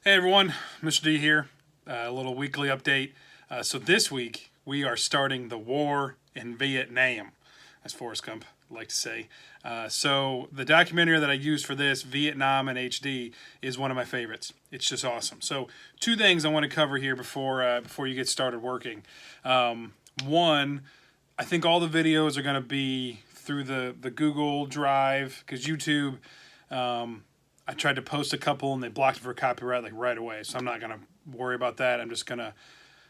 Hey everyone, Mr. D here. A little weekly update. So this week we are starting the war in Vietnam, as Forrest Gump would like to say. So the documentary that I used for this, Vietnam in HD, is one of my favorites. It's just awesome. So two things I want to cover here before you get started working. One, I think all the videos are going to be through the Google Drive because YouTube. I tried to post a couple and they blocked it for copyright like right away. So I'm not gonna worry about that. I'm just gonna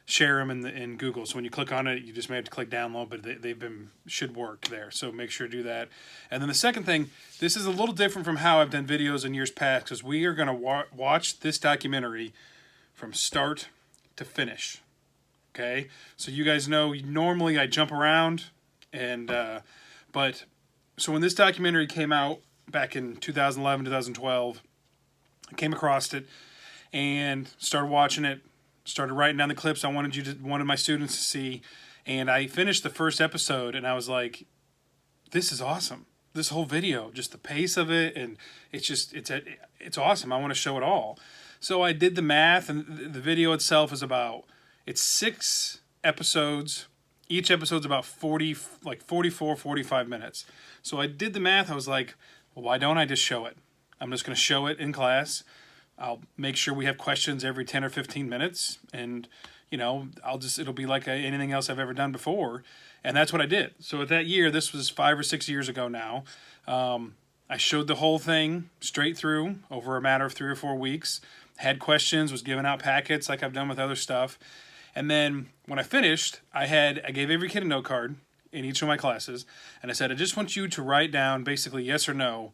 share them in Google. So when you click on it, you just may have to click download, but they've been should work there. So make sure to do that. And then the second thing, this is a little different from how I've done videos in years past because we are gonna watch this documentary from start to finish. Okay, so you guys know normally I jump around and but so when this documentary came out back in 2011, 2012. I came across it and started watching it, started writing down the clips I wanted my students to see, and I finished the first episode and I was like, this is awesome. This whole video, just the pace of it, and it's awesome. I want to show it all. So I did the math, and the video itself is it's 6 episodes. Each episode's about 44, 45 minutes. So I did the math. I was like, well, why don't I just show it? I'm just going to show it in class. I'll make sure we have questions every 10 or 15 minutes. And, it'll be like anything else I've ever done before. And that's what I did. So that year, this was 5 or 6 years ago now, I showed the whole thing straight through over a matter of 3 or 4 weeks. Had questions, was giving out packets like I've done with other stuff. And then when I finished, I gave every kid a note card in each of my classes, and I said, I just want you to write down basically yes or no.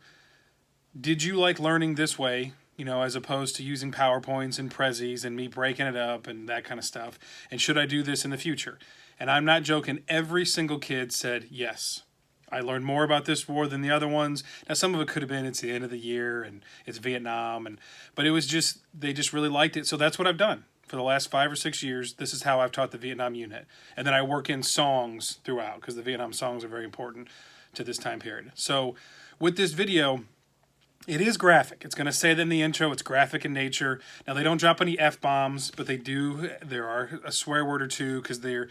Did you like learning this way, as opposed to using PowerPoints and Prezis and me breaking it up and that kind of stuff? And should I do this in the future? And I'm not joking. Every single kid said yes. I learned more about this war than the other ones. Now, some of it could have been it's the end of the year and it's Vietnam, but it was just they just really liked it. So that's what I've done. For the last 5 or 6 years, this is how I've taught the Vietnam unit. And then I work in songs throughout because the Vietnam songs are very important to this time period. So with this video, it is graphic. It's going to say that in the intro. It's graphic in nature. Now, they don't drop any F-bombs, but they do. There are a swear word or two because they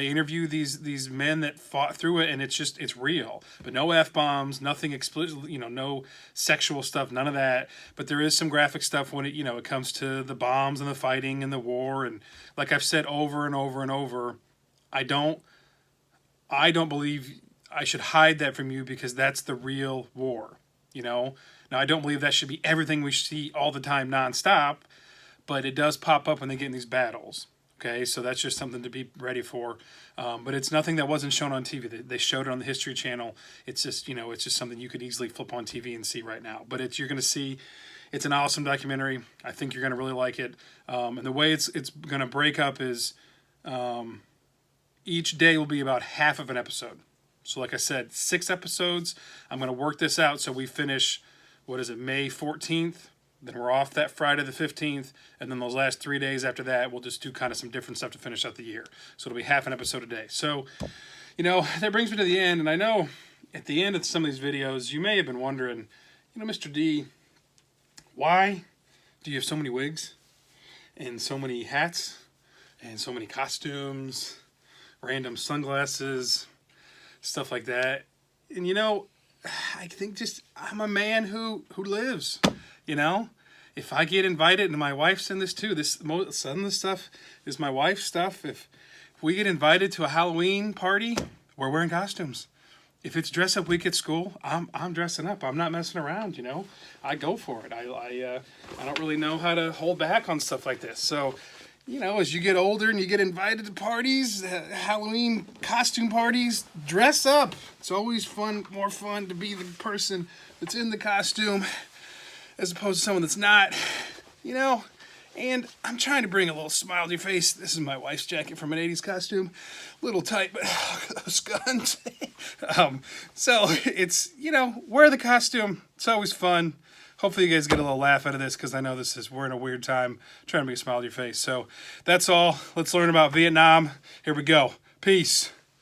interview these men that fought through it, and it's real. But no F-bombs, nothing explicit, no sexual stuff, none of that. But there is some graphic stuff when it comes to the bombs and the fighting and the war. And like I've said over and over and over, I don't believe I should hide that from you because that's the real war. Now I don't believe that should be everything we see all the time nonstop, but it does pop up when they get in these battles. Okay, so that's just something to be ready for. But it's nothing that wasn't shown on TV. They showed it on the History Channel. It's just it's just something you could easily flip on TV and see right now. But you're going to see, it's an awesome documentary. I think you're going to really like it. And the way it's going to break up is each day will be about half of an episode. So like I said, 6 episodes. I'm going to work this out so we finish, May 14th. Then we're off that Friday the 15th. And then those last 3 days after that, we'll just do kind of some different stuff to finish out the year. So it'll be half an episode a day. So, that brings me to the end. And I know at the end of some of these videos, you may have been wondering, Mr. D, why do you have so many wigs and so many hats and so many costumes, random sunglasses, stuff like that? And I think I'm a man who lives. If I get invited, and my wife's in this too, some of this stuff is my wife's stuff. If we get invited to a Halloween party, we're wearing costumes. If it's dress up week at school, I'm dressing up. I'm not messing around. I go for it. I don't really know how to hold back on stuff like this. So as you get older and you get invited to parties, Halloween costume parties, dress up. It's always more fun to be the person that's in the costume as opposed to someone that's not, And I'm trying to bring a little smile to your face. This is my wife's jacket from an 80s costume. A little tight, but those guns. So it's, wear the costume. It's always fun. Hopefully you guys get a little laugh out of this because I know we're in a weird time trying to make a smile on your face. So that's all. Let's learn about Vietnam. Here we go. Peace.